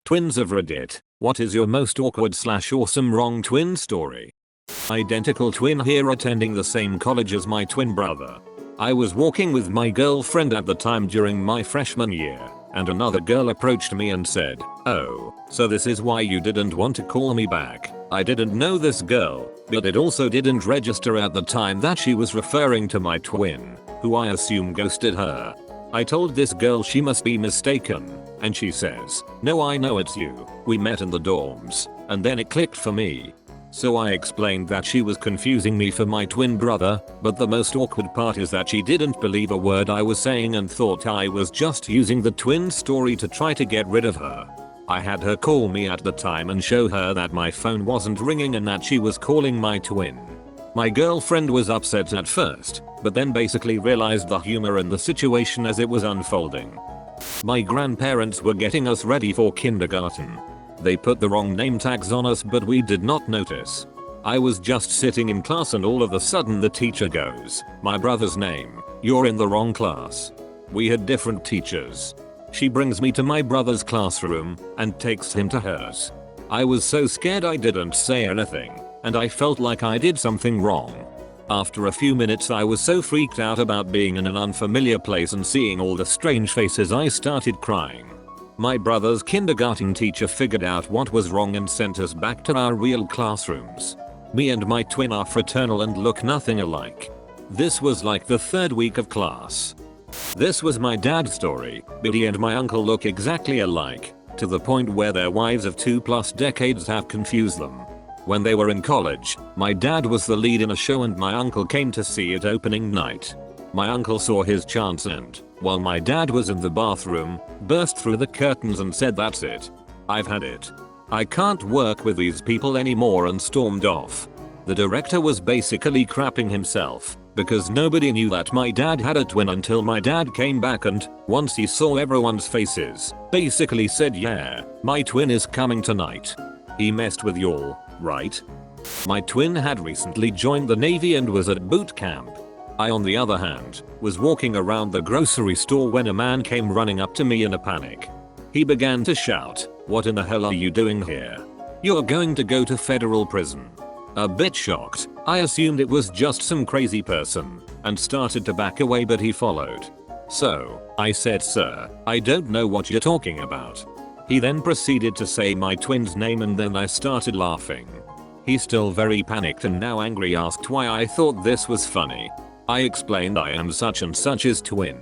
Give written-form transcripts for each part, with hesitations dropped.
Twins of Reddit, what is your most awkward / awesome wrong twin story? Identical twin here attending the same college as my twin brother. I was walking with my girlfriend at the time during my freshman year, and another girl approached me and said, "Oh, so this is why you didn't want to call me back." I didn't know this girl, but it also didn't register at the time that she was referring to my twin, who I assume ghosted her. I told this girl she must be mistaken, and she says, "No, I know it's you. We met in the dorms," and then it clicked for me. So I explained that she was confusing me for my twin brother, but the most awkward part is that she didn't believe a word I was saying and thought I was just using the twin story to try to get rid of her. I had her call me at the time and show her that my phone wasn't ringing and that she was calling my twin. My girlfriend was upset at first, but then basically realized the humor in the situation as it was unfolding. My grandparents were getting us ready for kindergarten. They put the wrong name tags on us, but we did not notice. I was just sitting in class and all of a sudden the teacher goes, "My brother's name, you're in the wrong class." We had different teachers. She brings me to my brother's classroom and takes him to hers. I was so scared I didn't say anything, and I felt like I did something wrong. After a few minutes I was so freaked out about being in an unfamiliar place and seeing all the strange faces I started crying. My brother's kindergarten teacher figured out what was wrong and sent us back to our real classrooms. Me and my twin are fraternal and look nothing alike. This was like the third week of class. This was my dad's story, but he and my uncle look exactly alike, to the point where their wives of 2+ decades have confused them. When they were in college, my dad was the lead in a show and my uncle came to see it opening night. My uncle saw his chance and, while my dad was in the bathroom, burst through the curtains and said, "That's it. I've had it. I can't work with these people anymore," and stormed off. The director was basically crapping himself, because nobody knew that my dad had a twin until my dad came back and, once he saw everyone's faces, basically said, "Yeah, my twin is coming tonight. He messed with y'all, right?" My twin had recently joined the Navy and was at boot camp. I, on the other hand, was walking around the grocery store when a man came running up to me in a panic. He began to shout, "What in the hell are you doing here? You're going to go to federal prison." A bit shocked, I assumed it was just some crazy person, and started to back away, but he followed. So, I said, "Sir, I don't know what you're talking about." He then proceeded to say my twin's name and then I started laughing. He, still very panicked and now angry, asked why I thought this was funny. I explained I am such and such's twin.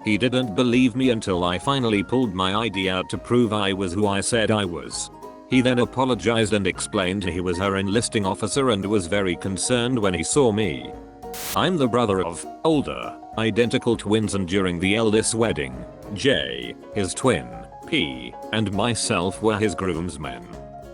He didn't believe me until I finally pulled my ID out to prove I was who I said I was. He then apologized and explained he was her enlisting officer and was very concerned when he saw me. I'm the brother of older, identical twins, and during the eldest's wedding, J, his twin, P, and myself were his groomsmen.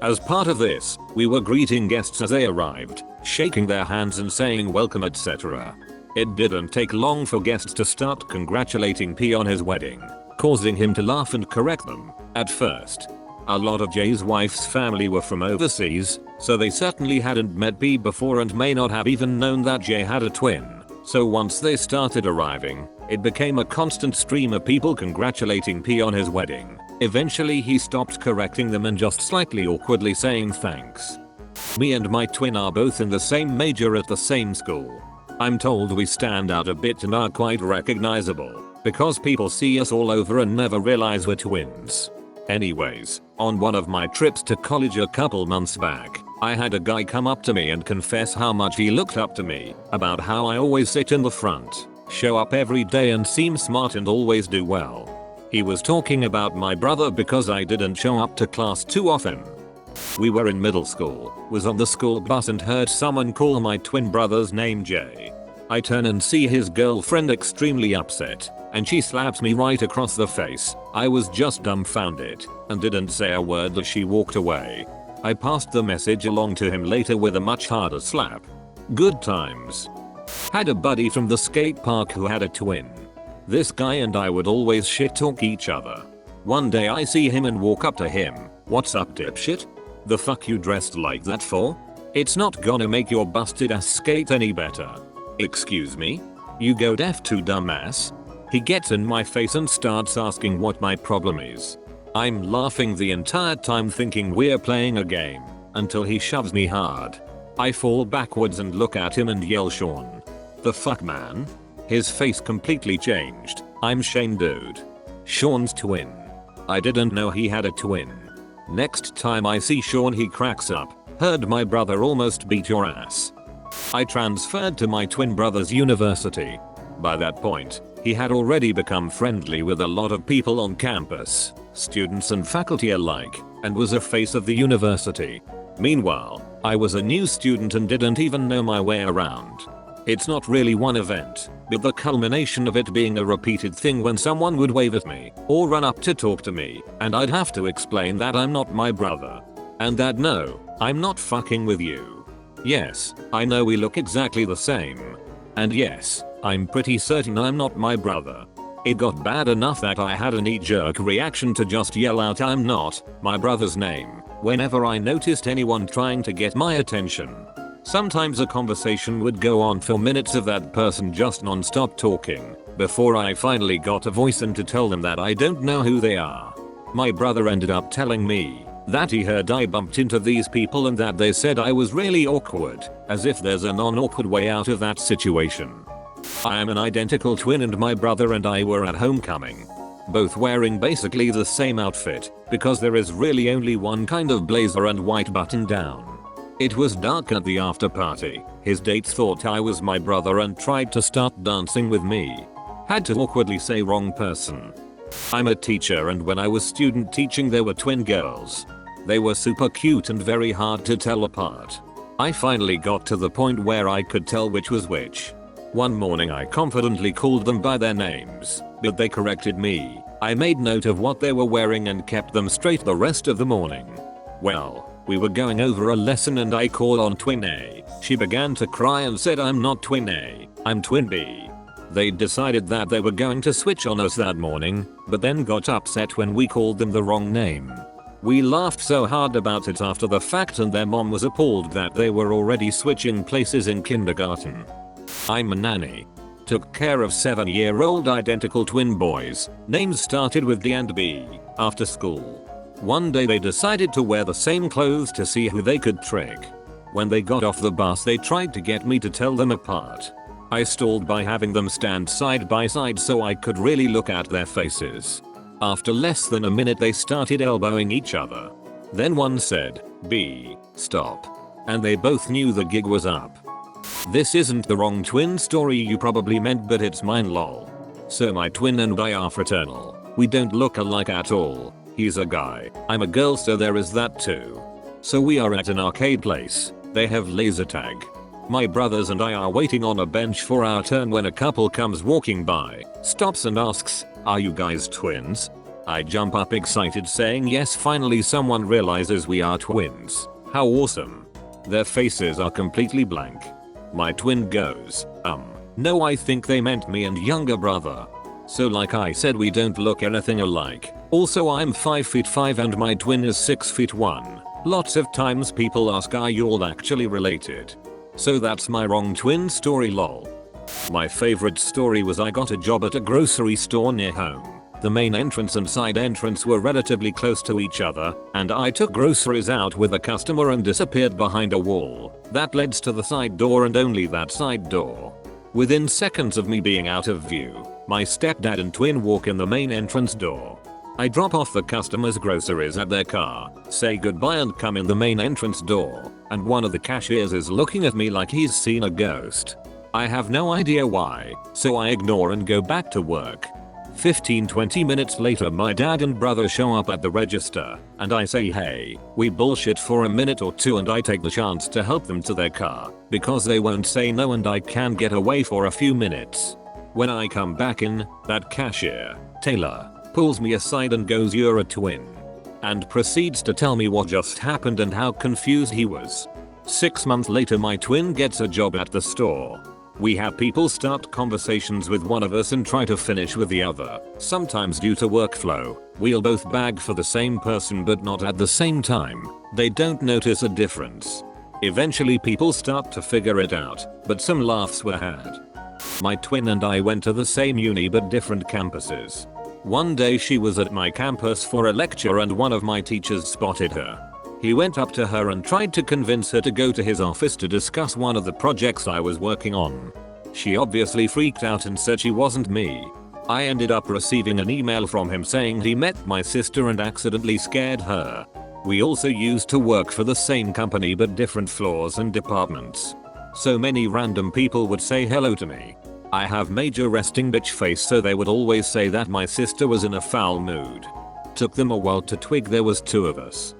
As part of this, we were greeting guests as they arrived, shaking their hands and saying welcome, etc. It didn't take long for guests to start congratulating P on his wedding, causing him to laugh and correct them. At first, a lot of J's wife's family were from overseas, so they certainly hadn't met P before and may not have even known that J had a twin. So once they started arriving, it became a constant stream of people congratulating P on his wedding. Eventually he stopped correcting them and just slightly awkwardly saying thanks. Me and my twin are both in the same major at the same school. I'm told we stand out a bit and are quite recognizable, because people see us all over and never realize we're twins. Anyways, on one of my trips to college a couple months back, I had a guy come up to me and confess how much he looked up to me, about how I always sit in the front, show up every day and seem smart and always do well. He was talking about my brother because I didn't show up to class too often. We were in middle school, was on the school bus and heard someone call my twin brother's name Jay. I turn and see his girlfriend extremely upset, and she slaps me right across the face. I was just dumbfounded, and didn't say a word as she walked away. I passed the message along to him later with a much harder slap. Good times. Had a buddy from the skate park who had a twin. This guy and I would always shit talk each other. One day I see him and walk up to him. "What's up, dipshit? The fuck you dressed like that for? It's not gonna make your busted ass skate any better." "Excuse me? You go deaf too, dumbass?" He gets in my face and starts asking what my problem is. I'm laughing the entire time thinking we're playing a game, until he shoves me hard. I fall backwards and look at him and yell, "Sean. The fuck, man?" His face completely changed. "I'm Shane, dude. Sean's twin." I didn't know he had a twin. Next time I see Sean he cracks up. "Heard my brother almost beat your ass." I transferred to my twin brother's university. By that point, he had already become friendly with a lot of people on campus, students and faculty alike, and was a face of the university. Meanwhile, I was a new student and didn't even know my way around. It's not really one event, but the culmination of it being a repeated thing when someone would wave at me or run up to talk to me, and I'd have to explain that I'm not my brother. And that no, I'm not fucking with you. Yes, I know we look exactly the same. And yes, I'm pretty certain I'm not my brother. It got bad enough that I had a knee-jerk reaction to just yell out "I'm not my brother's name" whenever I noticed anyone trying to get my attention. Sometimes a conversation would go on for minutes of that person just non-stop talking, before I finally got a voice in to tell them that I don't know who they are. My brother ended up telling me that he heard I bumped into these people and that they said I was really awkward, as if there's a non-awkward way out of that situation. I am an identical twin and my brother and I were at homecoming. Both wearing basically the same outfit, because there is really only one kind of blazer and white button down. It was dark at the after party. His dates thought I was my brother and tried to start dancing with me. Had to awkwardly say "wrong person." I'm a teacher and when I was student teaching there were twin girls. They were super cute and very hard to tell apart. I finally got to the point where I could tell which was which. One morning I confidently called them by their names, but they corrected me. I made note of what they were wearing and kept them straight the rest of the morning. Well, we were going over a lesson and I called on twin A. She began to cry and said "I'm not twin A, I'm twin B." They decided that they were going to switch on us that morning, but then got upset when we called them the wrong name. We laughed so hard about it after the fact and their mom was appalled that they were already switching places in kindergarten. I'm a nanny. Took care of 7-year-old identical twin boys, names started with D and B, after school. One day they decided to wear the same clothes to see who they could trick. When they got off the bus they tried to get me to tell them apart. I stalled by having them stand side by side so I could really look at their faces. After less than a minute they started elbowing each other. Then one said, "B, stop." And they both knew the gig was up. This isn't the wrong twin story you probably meant, but it's mine, lol. So my twin and I are fraternal. We don't look alike at all. He's a guy, I'm a girl, so there is that too. So we are at an arcade place. They have laser tag. My brothers and I are waiting on a bench for our turn when a couple comes walking by, stops and asks, "Are you guys twins?" I jump up excited saying yes, finally someone realizes we are twins. How awesome. Their faces are completely blank. My twin goes, no, I think they meant me and younger brother. So like I said, we don't look anything alike. Also I'm 5'5" and my twin is 6'1". Lots of times people ask, are you all actually related? So that's my wrong twin story, lol. My favorite story was I got a job at a grocery store near home. The main entrance and side entrance were relatively close to each other, and I took groceries out with a customer and disappeared behind a wall. That leads to the side door and only that side door. Within seconds of me being out of view, my stepdad and twin walk in the main entrance door. I drop off the customer's groceries at their car, say goodbye and come in the main entrance door, and one of the cashiers is looking at me like he's seen a ghost. I have no idea why, so I ignore and go back to work. 15-20 minutes later my dad and brother show up at the register, and I say hey. We bullshit for a minute or two and I take the chance to help them to their car, because they won't say no and I can get away for a few minutes. When I come back in, that cashier, Taylor, pulls me aside and goes, "You're a twin," and proceeds to tell me what just happened and how confused he was. 6 months later my twin gets a job at the store. We have people start conversations with one of us and try to finish with the other. Sometimes due to workflow, we'll both bag for the same person but not at the same time. They don't notice a difference. Eventually people start to figure it out, but some laughs were had. My twin and I went to the same uni but different campuses. One day she was at my campus for a lecture and one of my teachers spotted her. He went up to her and tried to convince her to go to his office to discuss one of the projects I was working on. She obviously freaked out and said she wasn't me. I ended up receiving an email from him saying he met my sister and accidentally scared her. We also used to work for the same company but different floors and departments. So many random people would say hello to me. I have major resting bitch face, so they would always say that my sister was in a foul mood. Took them a while to twig there was two of us.